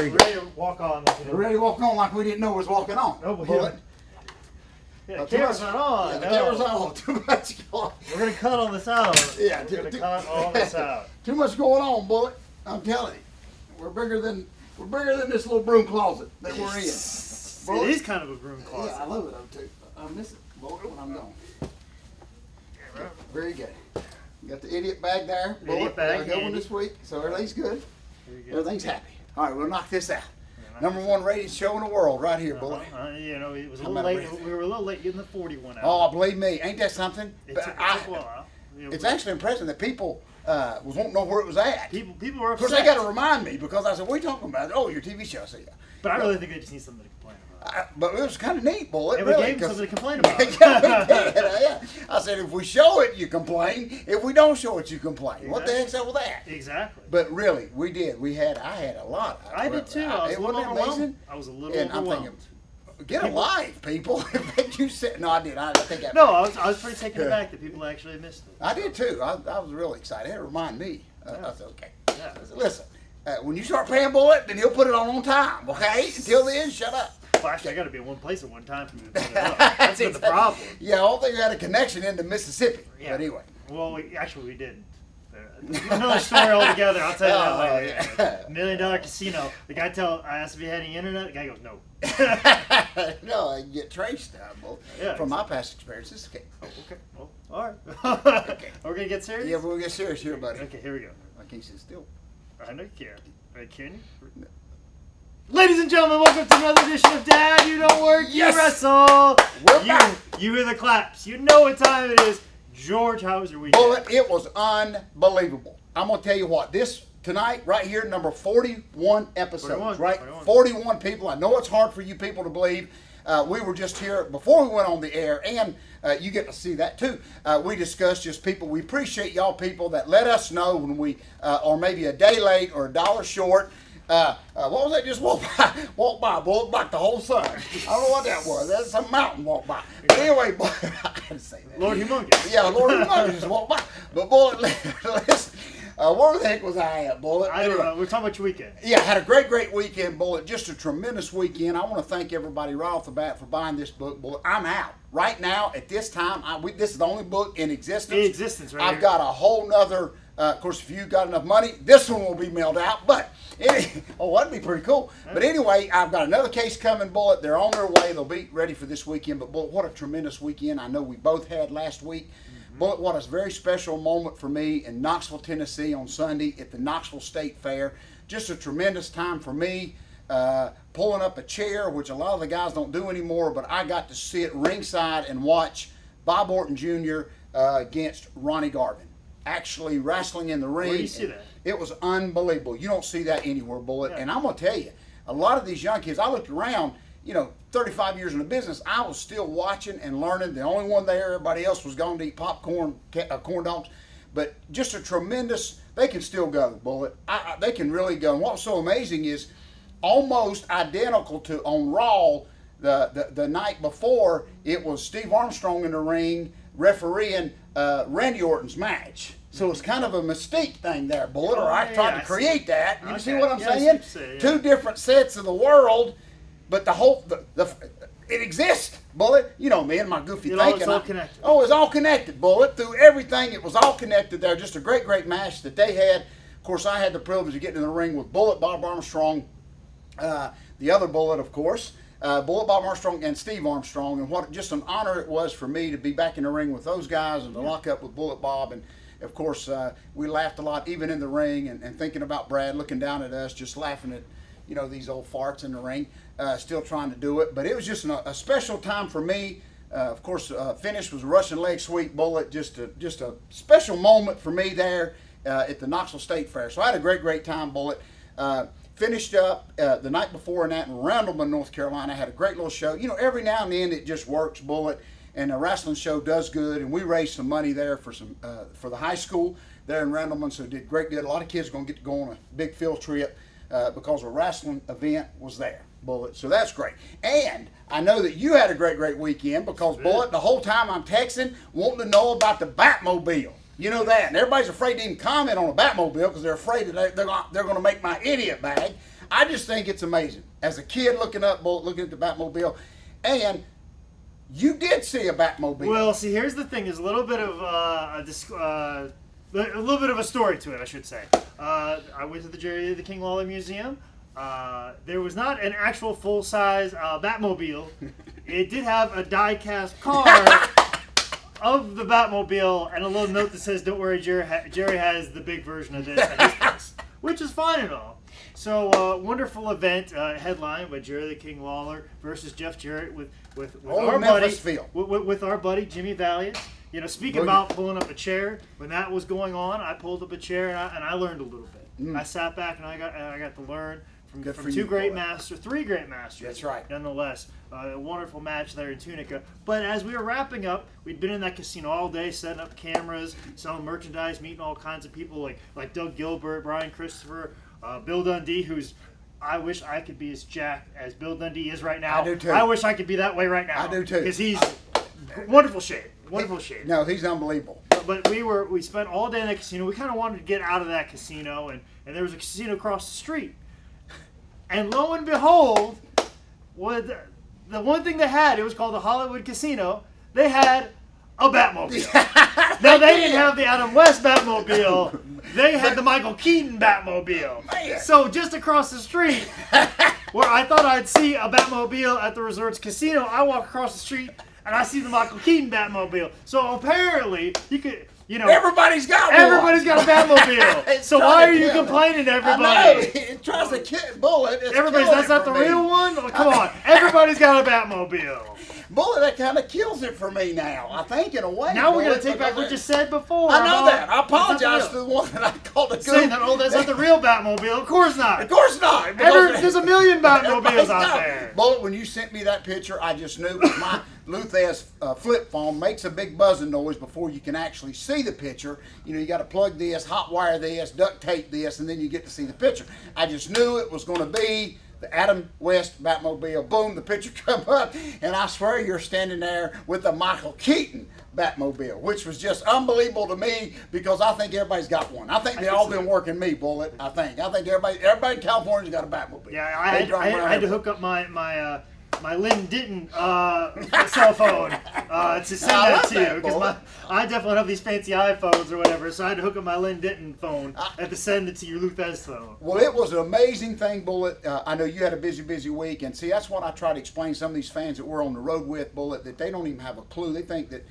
Very good. Ready to walk on. We're ready to walk on like we didn't know was walking on. Oh, Bullet. Yeah, the camera's not on. Yeah, the camera's on. Too much going on. We're going to cut all this out. Yeah, we're going to cut all this out. Too much going on, Bullet. I'm telling you. We're bigger than this little broom closet that we're in. It is kind of a broom closet. Yeah, I love it though too. I miss it, Bullet, when I'm gone. Very good. Got the idiot bag there. Bullet, got a good one this week, so everything's good. Everything's happy. All right, we'll knock this out. #1 rated show in the world right here, Bullet. You know, it was a little late. We were a little late getting the 41 out. Oh, believe me, ain't that something? It took a while. It's actually impressive that people won't know where it was at. People were upset. Of course, they got to remind me because I said, "What are you talking about?" Oh, your TV show. So, yeah. But I really think they just need something to complain about. But it was kind of neat, Bullet. And really, we gave them something to complain about. Yeah. I said, if we show it, you complain. If we don't show it, you complain. Exactly. What the heck's up with that? Exactly. But really, we did. I had a lot. I did too. I was a little overwhelmed. I was a little overwhelmed. I'm thinking, get a life, people. You said, no, I did. I think I was pretty taken aback that people actually missed it. I did too. I was really excited. It had to remind me. I said, okay. Yeah. I said, listen, when you start paying Bullet, then he'll put it on time, okay? Until then, shut up. Well, actually, I got to be in one place at one time for me to put it up. That's been the problem. Yeah, I don't think you had a connection into Mississippi. Yeah. But anyway. Well, we didn't. Another story altogether. I'll tell you that later. Yeah. $1 million casino. The guy I asked if he had any internet. The guy goes, no. No, I can get traced now, from my past experiences. Okay. Oh, okay. Well, all right. Okay. Are we going to get serious? Yeah, we're going to get serious here, buddy. Okay, here we go. I can't sit still. I know you can. Right, can you? No. Ladies and gentlemen, welcome to another edition of Dad, You Don't Work, You Wrestle. We're back. You hear the claps. You know what time it is. George, how was your weekend? Bullet, it was unbelievable. I'm going to tell you what. This, tonight, right here, number 41 episodes, right? 41 people. I know it's hard for you people to believe. We were just here before we went on the air, and you get to see that too. We discussed just people. We appreciate y'all people that let us know when we are maybe a day late or $1 short. What was that? Just walk by, Bullet, like the whole sun. I don't know what that was. That's some mountain walk by. But anyway, I gotta say that. Lord Humongous. Yeah, Lord Humongous just walked by. But Bullet, listen. Where the heck was I at, Bullet? I don't know. We're talking about your weekend. Yeah, had a great weekend, Bullet. Just a tremendous weekend. I want to thank everybody right off the bat for buying this book, Bullet. I'm out. Right now, at this time, this is the only book in existence. In existence, right? I've got a whole nother, of course, if you got enough money, this one will be mailed out. But, that'd be pretty cool. Yeah. But anyway, I've got another case coming, Bullet. They're on their way. They'll be ready for this weekend. But, Bullet, what a tremendous weekend I know we both had last week. Bullet, what a very special moment for me in Knoxville, Tennessee on Sunday at the Knoxville State Fair. Just a tremendous time for me, pulling up a chair, which a lot of the guys don't do anymore, but I got to sit ringside and watch Bob Orton Jr. Against Ronnie Garvin. Actually wrestling in the ring. Where do you see that? It was unbelievable. You don't see that anywhere, Bullet. Yeah. And I'm going to tell you, a lot of these young kids, I looked around, 35 years in the business, I was still watching and learning. The only one there, everybody else was going to eat popcorn, corn dogs. But just a tremendous, they can still go, Bullet. They can really go. And what's so amazing is almost identical to on Raw the night before, it was Steve Armstrong in the ring refereeing Randy Orton's match. So it's kind of a mystique thing there, Bullet, or I tried to create that. You see what I'm saying? Two different sets of the world. But it exists, Bullet. You know me and my goofy thinking. It's all connected. It's all connected, Bullet. Through everything, it was all connected there. Just a great match that they had. Of course, I had the privilege of getting in the ring with Bullet, Bob Armstrong, the other Bullet, of course, Bullet, Bob Armstrong, and Steve Armstrong. And what just an honor it was for me to be back in the ring with those guys and to lock up with Bullet Bob. And, of course, we laughed a lot, even in the ring, and thinking about Brad looking down at us, just laughing at, these old farts in the ring. Still trying to do it, but it was just a special time for me. Of course, finish was a Russian leg sweep, Bullet. Just a special moment for me there at the Knoxville State Fair. So I had a great time, Bullet. Finished up the night before in Randleman, North Carolina. I had a great little show. Every now and then it just works, Bullet, and the wrestling show does good. And we raised some money there for the high school there in Randleman, so it did great good. A lot of kids are going to get to go on a big field trip because a wrestling event was there, Bullet. So that's great. And I know that you had a great weekend because, Bullet, the whole time I'm texting, wanting to know about the Batmobile. You know that. And everybody's afraid to even comment on a Batmobile because they're afraid that they're going to make my idiot bag. I just think it's amazing. As a kid looking at the Batmobile, and you did see a Batmobile. Well, see, here's the thing. There's a little bit of a story to it, I should say. I went to the Jerry the King Lawler Museum. There was not an actual full-size Batmobile. It did have a die-cast car of the Batmobile and a little note that says, "Don't worry, Jerry has the big version of this at his place," which is fine and all. So, wonderful event headlined by Jerry the King Lawler versus Jeff Jarrett with our buddy Jimmy Valiant. You know, speaking about pulling up a chair, when that was going on, I pulled up a chair and I learned a little bit. I sat back and I got to learn from three great masters. That's right. Nonetheless, a wonderful match there in Tunica. But as we were wrapping up, we'd been in that casino all day, setting up cameras, selling merchandise, meeting all kinds of people like Doug Gilbert, Brian Christopher, Bill Dundee, who's I wish I could be as jacked as Bill Dundee is right now. I do too. I wish I could be that way right now. I do too. Because he's wonderful shape. Wonderful shape. No, he's unbelievable. But we spent all day in that casino. We kind of wanted to get out of that casino, and there was a casino across the street. And lo and behold, the one thing they had, it was called the Hollywood Casino, they had a Batmobile. Now, they didn't have the Adam West Batmobile. They had the Michael Keaton Batmobile. Man. So just across the street, where I thought I'd see a Batmobile at the Resorts Casino, I walk across the street and I see the Michael Keaton Batmobile. So apparently, you could, everybody's got one. Everybody's got a Batmobile. So why are you complaining, everybody? I know. It tries to kill Bullet. That's not the real one? Oh, come on. Everybody's got a Batmobile. Bullet, that kind of kills it for me now. I think, in a way. Now we're going to take back what you said before. I know that. I apologize to the one that I called a good. Saying that, that's not the real Batmobile. Of course not. Of course not. There's a million Batmobiles out there. Bullet, when you sent me that picture, I just knew my Luthez flip phone makes a big buzzing noise before you can actually see the picture. You got to plug this, hot wire this, duct tape this, and then you get to see the picture. I just knew it was going to be the Adam West Batmobile. Boom, the picture come up, and I swear you're standing there with the Michael Keaton Batmobile, which was just unbelievable to me because I think everybody's got one. I think they all been working me, Bullet. I think everybody in California's got a Batmobile. Yeah, I had to hook up my Lynn Ditton cell phone to send that to you because I definitely have these fancy iPhones or whatever, so I had to hook up my Lynn Ditton phone and to send it to your Luthez phone. Well, it was an amazing thing, Bullet. I know you had a busy week, and see, that's what I try to explain to some of these fans that we're on the road with, Bullet, that they don't even have a clue. They think that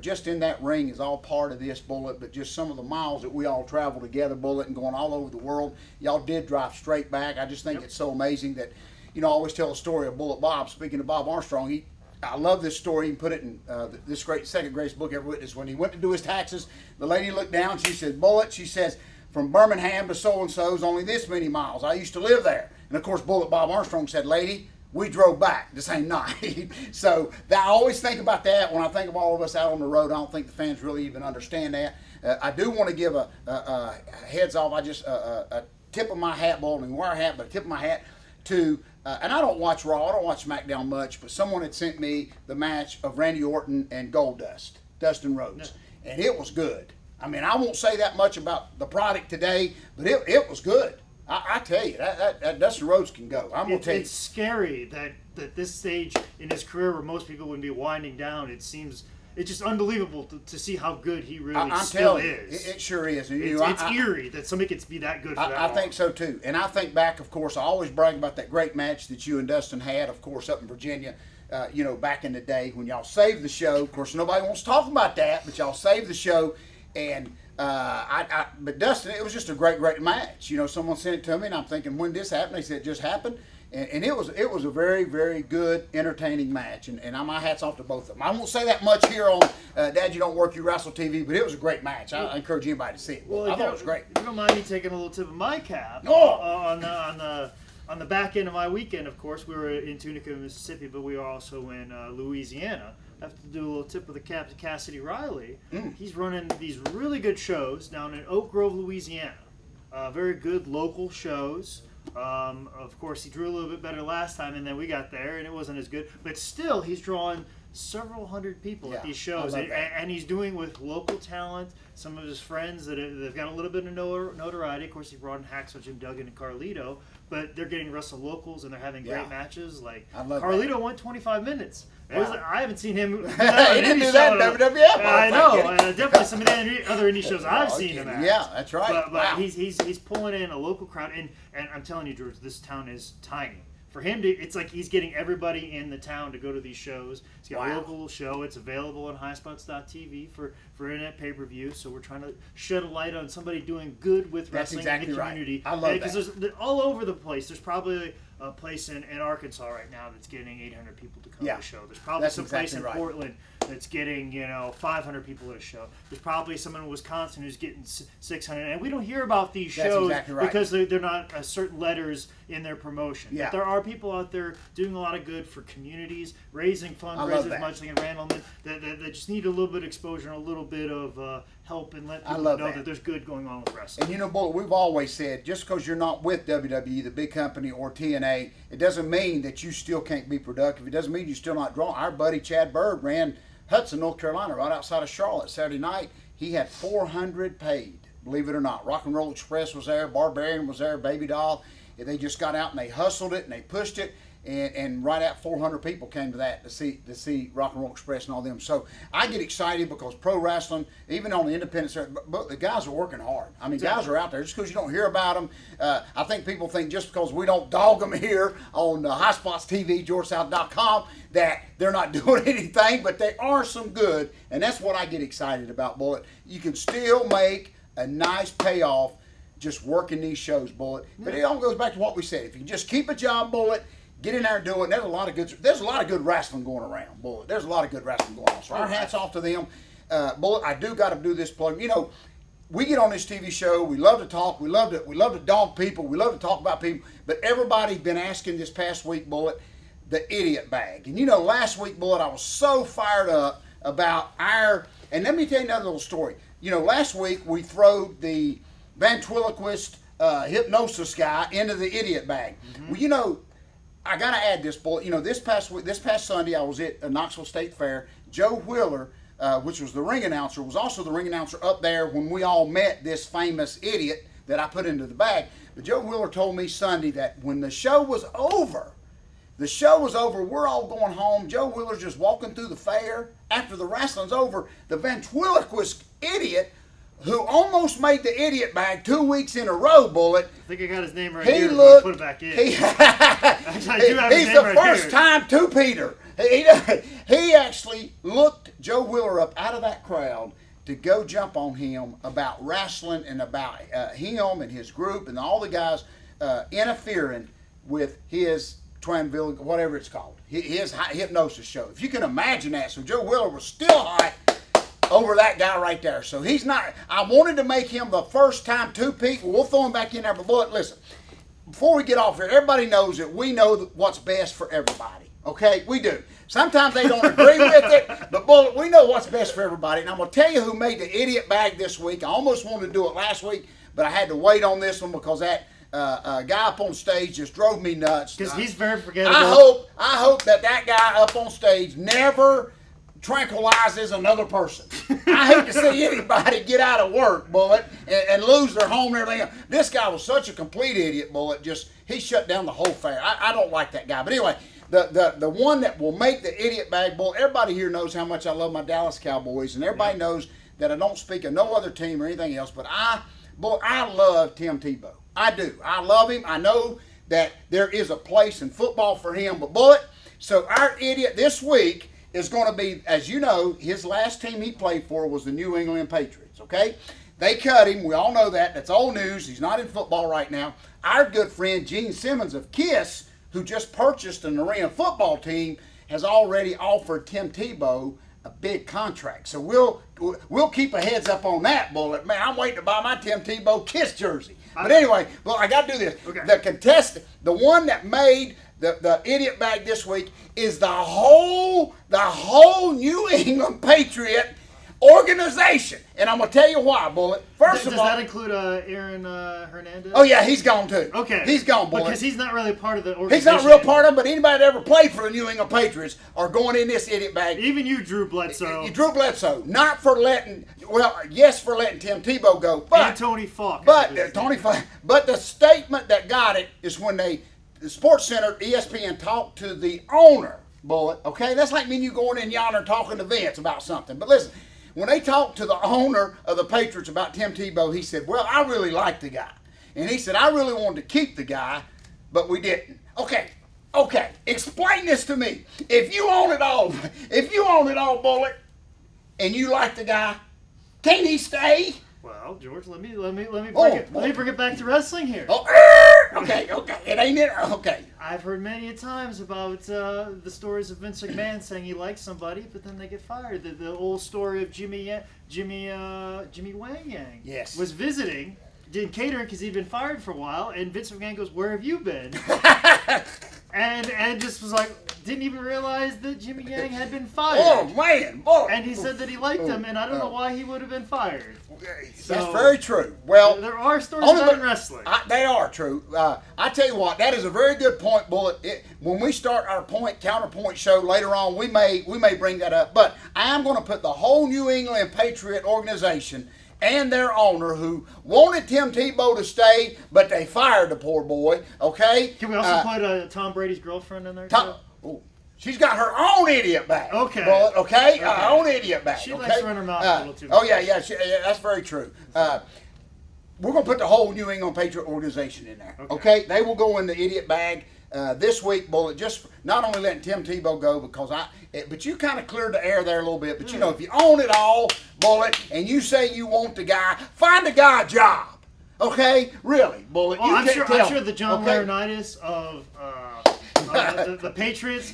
just in that ring is all part of this, Bullet, but just some of the miles that we all travel together, Bullet, and going all over the world. Y'all did drive straight back. I just think it's so amazing that. I always tell a story of Bullet Bob. Speaking of Bob Armstrong, I love this story. He put it in this second greatest book ever witnessed. When he went to do his taxes, the lady looked down. She said, "Bullet," she says, "from Birmingham to so-and-so's only this many miles. I used to live there." And, of course, Bullet Bob Armstrong said, "Lady, we drove back the same night." So I always think about that when I think of all of us out on the road. I don't think the fans really even understand that. I do want to give a heads off. I just a tip of my hat, Bullet, and wear a hat, but a tip of my hat to and I don't watch Raw, I don't watch SmackDown much, but someone had sent me the match of Randy Orton and Goldust, Dustin Rhodes, and it was good. I mean, I won't say that much about the product today, but it was good. I tell you, that Dustin Rhodes can go. I'm going to tell you. It's scary that this stage in his career where most people would be winding down, it's just unbelievable to see how good he really still is. It sure is. And it's eerie that somebody gets to be that good for that long. I think so, too. And I think back, of course, I always brag about that great match that you and Dustin had, of course, up in Virginia, back in the day when y'all saved the show. Of course, nobody wants to talk about that, but y'all saved the show. And but Dustin, it was just a great match. Someone sent it to me, and I'm thinking, when did this happen? They said it just happened. And it was a very, very good, entertaining match. And my hat's off to both of them. I won't say that much here on Dad, You Don't Work, You Wrestle TV, but it was a great match. I encourage anybody to see it. I thought it was great. You don't mind me taking a little tip of my cap on the back end of my weekend, of course. We were in Tunica, Mississippi, but we were also in Louisiana. I have to do a little tip of the cap to Cassidy Riley. He's running these really good shows down in Oak Grove, Louisiana. Very good local shows. Of course, he drew a little bit better last time, and then we got there, and it wasn't as good. But still, he's drawing several hundred people Yeah, at these I shows, love that. and he's doing with local talent. Some of his friends they've got a little bit of notoriety. Of course, he brought in Hacksaw Jim Duggan and Carlito, but they're getting Wrestle locals and they're having great Yeah. matches. Like I love Carlito went 25 minutes. Wow. I haven't seen him. He didn't do that in WWF. I know. Thank you. Definitely some of the other indie shows I've seen him at. Yeah, that's right. But Wow. he's pulling in a local crowd, and I'm telling you, George, this town is tiny. For him to, it's like he's getting everybody in the town to go to these shows. He's got a Wow. local show. It's available on highspots.tv for internet pay-per-view. So we're trying to shed a light on somebody doing good with That's wrestling exactly in the right. community. I love Because that. there's all over the place. There's probably a place in Arkansas right now that's getting 800 people to come Yeah. to a show. There's probably That's some place exactly in right. Portland that's getting 500 people at a show. There's probably someone in Wisconsin who's getting 600, and we don't hear about these That's shows exactly right. because they're not certain letters in their promotion. Yeah. But there are people out there doing a lot of good for communities, raising love fundraisers, that. much like in Randleman, that just need a little bit of exposure and a little bit of help and let people love know that. that there's good going on with wrestling. And Bullet, we've always said, just because you're not with WWE, the big company, or TNA, it doesn't mean that you still can't be productive. It doesn't mean you're still not drawing. Our buddy Chad Bird ran Hudson, North Carolina, right outside of Charlotte, Saturday night. He had 400 paid, believe it or not. Rock and Roll Express was there, Barbarian was there, Baby Doll. They just got out and they hustled it and they pushed it. And right at 400 people came to that to see Rock and Roll Express and all them. So I get excited because pro wrestling, even on the independent side, but the guys are working hard. I mean, guys are out there. Just because you don't hear about them, I think people think just because we don't dog them here on High Spots TV, GeorgeSouth.com, that they're not doing anything, but they are some good, and that's what I get excited about, Bullet. You can still make a nice payoff just working these shows, Bullet. But it all goes back to what we said. If you just keep a job, Bullet, get in there and do it. There's a lot of good wrestling going around, Bullet. There's a lot of good wrestling going on. So our hats off to them. Bullet, I do got to do this plug. We get on this TV show. We love to talk. We love to dog people. We love to talk about people. But everybody's been asking this past week, Bullet, the idiot bag. And last week, Bullet, I was so fired up about and let me tell you another little story. Last week we throwed the ventriloquist hypnosis guy into the idiot bag. Mm-hmm. Well, I got to add this, Bullet. This past Sunday, I was at Knoxville State Fair. Joe Wheeler, which was the ring announcer, was also the ring announcer up there when we all met this famous idiot that I put into the bag. But Joe Wheeler told me Sunday that when the show was over, we're all going home. Joe Wheeler's just walking through the fair. After the wrestling's over, the ventriloquist idiot who almost made the idiot bag 2 weeks in a row, Bullet. I think I got his name right He here. looked. Put it back in. He's the the first time two-peater. He actually looked Joe Wheeler up out of that crowd to go jump on him about wrestling and about him and his group and all the guys interfering with his Twanville, whatever it's called, his hypnosis show. If you can imagine that. So Joe Wheeler was still hot over that guy right there. So he's not. I wanted to make him the first time two-peat. We'll throw him back in there. But Bullet, listen, before we get off here, everybody knows that we know what's best for everybody. Okay? We do. Sometimes they don't agree with it, but Bullet, we know what's best for everybody. And I'm going to tell you who made the idiot bag this week. I almost wanted to do it last week, but I had to wait on this one because that guy up on stage just drove me nuts. Because he's very forgettable. I hope that guy up on stage never tranquilizes another person. I hate to see anybody get out of work, Bullet, and lose their home and everything. This guy was such a complete idiot, Bullet. He shut down the whole fair. I don't like that guy. But anyway, the one that will make the idiot bag, Bullet, everybody here knows how much I love my Dallas Cowboys, and everybody knows that I don't speak of no other team or anything else, but I love Tim Tebow. I do. I love him. I know that there is a place in football for him, but Bullet, so our idiot this week is going to be, as you know, his last team he played for was the New England Patriots, okay? They cut him. We all know that. That's old news. He's not in football right now. Our good friend Gene Simmons of KISS, who just purchased an arena football team, has already offered Tim Tebow a big contract. So we'll keep a heads up on that, Bullet. Man, I'm waiting to buy my Tim Tebow KISS jersey. But anyway, well, I got to do this. Okay. The contestant, the one that made the idiot bag this week is the whole New England Patriot organization. And I'm going to tell you why, Bullet. First Does of all. that include Aaron Hernandez? Oh, yeah, he's gone too. Okay. He's gone, Bullet. Because he's not really part of the organization. He's not a real part of it, but anybody that ever played for the New England Patriots are going in this idiot bag. Even you, Drew Bledsoe. Drew Bledsoe, not for letting, yes, for letting Tim Tebow go, but and Tony Falk. but but the statement that got it is when the Sports Center, ESPN, talked to the owner, Bullet. Okay, that's like me and you going in yonder and talking to Vince about something. But listen, when they talked to the owner of the Patriots about Tim Tebow, he said, "Well, I really like the guy," and he said, "I really wanted to keep the guy, but we didn't." Okay, explain this to me. If you own it all, Bullet, and you like the guy, can't he stay? Well, George, let me bring it back to wrestling here. Okay. It ain't it. Okay. I've heard many times about the stories of Vince McMahon saying he likes somebody, but then they get fired. The old story of Jimmy Wang Yang. Yes. Was visiting, did catering because he'd been fired for a while, and Vince McMahon goes, "Where have you been?" and just was like, didn't even realize that Jimmy Yang had been fired. Oh man, boy. And he said that he liked him, and I don't know why he would have been fired. That's very true. Well, there are stories about in wrestling. They are true. I tell you what, that is a very good point, Bullet. When we start our counterpoint show later on, we may bring that up. But I am going to put the whole New England Patriot organization and their owner, who wanted Tim Tebow to stay, but they fired the poor boy. Okay. Can we also put Tom Brady's girlfriend in there too? She's got her own idiot bag. Okay. Bullet, okay? Her own idiot bag. She okay? likes to run her mouth a little too much. Oh, yeah, that's very true. We're going to put the whole New England Patriot organization in there. Okay? They will go in the idiot bag this week, Bullet, just not only letting Tim Tebow go, because but you kind of cleared the air there a little bit. But, you know, if you own it all, Bullet, and you say you want the guy, find the guy a job. Okay? Really, Bullet. I'm sure the John Laurinaitis of the Patriots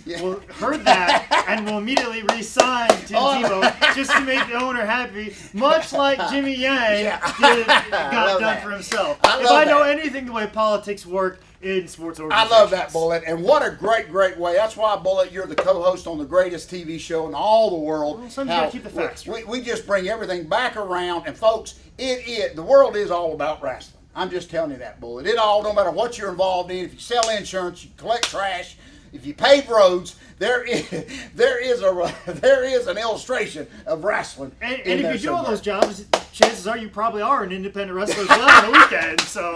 heard that and will immediately re-sign Tim Tebow just to make the owner happy, much like Jimmy Yang got done for himself. If I know anything the way politics work in sports organizations. I love that, Bullet, and what a great way. That's why, Bullet, you're the co-host on the greatest TV show in all the world. Well, sometimes you gotta keep the facts straight. We just bring everything back around, and folks, the world is all about wrestling. I'm just telling you that, Bullet. No matter what you're involved in, if you sell insurance, you collect trash, if you pave roads, there is an illustration of wrestling. And if you do all those jobs, chances are you probably are an independent wrestler as well on the weekend. So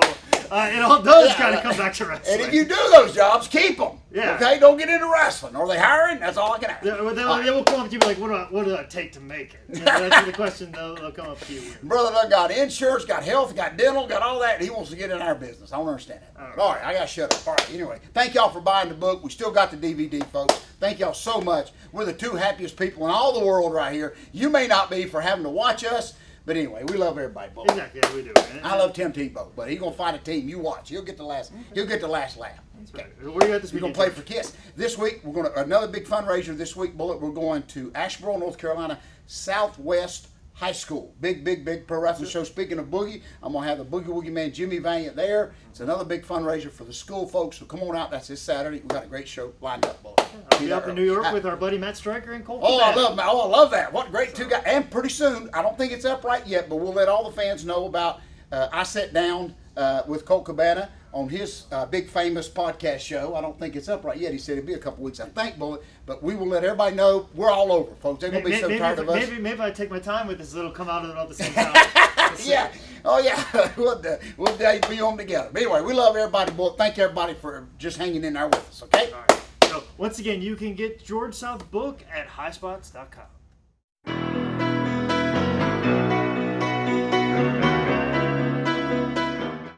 it all does kind of come back to wrestling. And if you do those jobs, keep them. Yeah. Okay, don't get into wrestling. Are they hiring? That's all I can ask. They will come up to you like, what do I take to make it? You know, that's the question they'll come up to you with. Brother done got insurance, got health, got dental, got all that. He wants to get in our business. I don't understand that. All right, I got to shut up. All right, anyway, thank y'all for buying the book. We still got the DVD, folks. Thank y'all so much. We're the two happiest people in all the world right here. You may not be for having to watch us, but anyway, we love everybody. Both. Exactly, yeah, we do. I love Tim Tebow, but he's gonna find a team. You watch. He'll get the last. He'll get the last laugh. That's right. Where you at this week? We're gonna play for Kiss this week. We're gonna another big fundraiser this week. Bullet. We're going to Asheboro, North Carolina, Southwest High School. Big pro wrestling show. Speaking of Boogie, I'm going to have the Boogie Woogie Man Jimmy Valiant there. It's another big fundraiser for the school folks, so come on out. That's this Saturday. We've got a great show lined up, Bullet. I'll be up in New York with our buddy Matt Stryker and Cole. I love that. What great two guys. And pretty soon, I don't think it's up right yet, but we'll let all the fans know about I Sat Down with Colt Cabana on his big famous podcast show. I don't think it's up right yet. He said it'd be a couple weeks, I think, Bullet. But we will let everybody know we're all over, folks. They're going to be so tired of us. Maybe if I take my time with this, it'll come out at the same time. Yeah. Oh, yeah. We'll be on together. But anyway, we love everybody, Bullet. Thank everybody for just hanging in there with us, okay? All right. So, once again, you can get George South's book at highspots.com.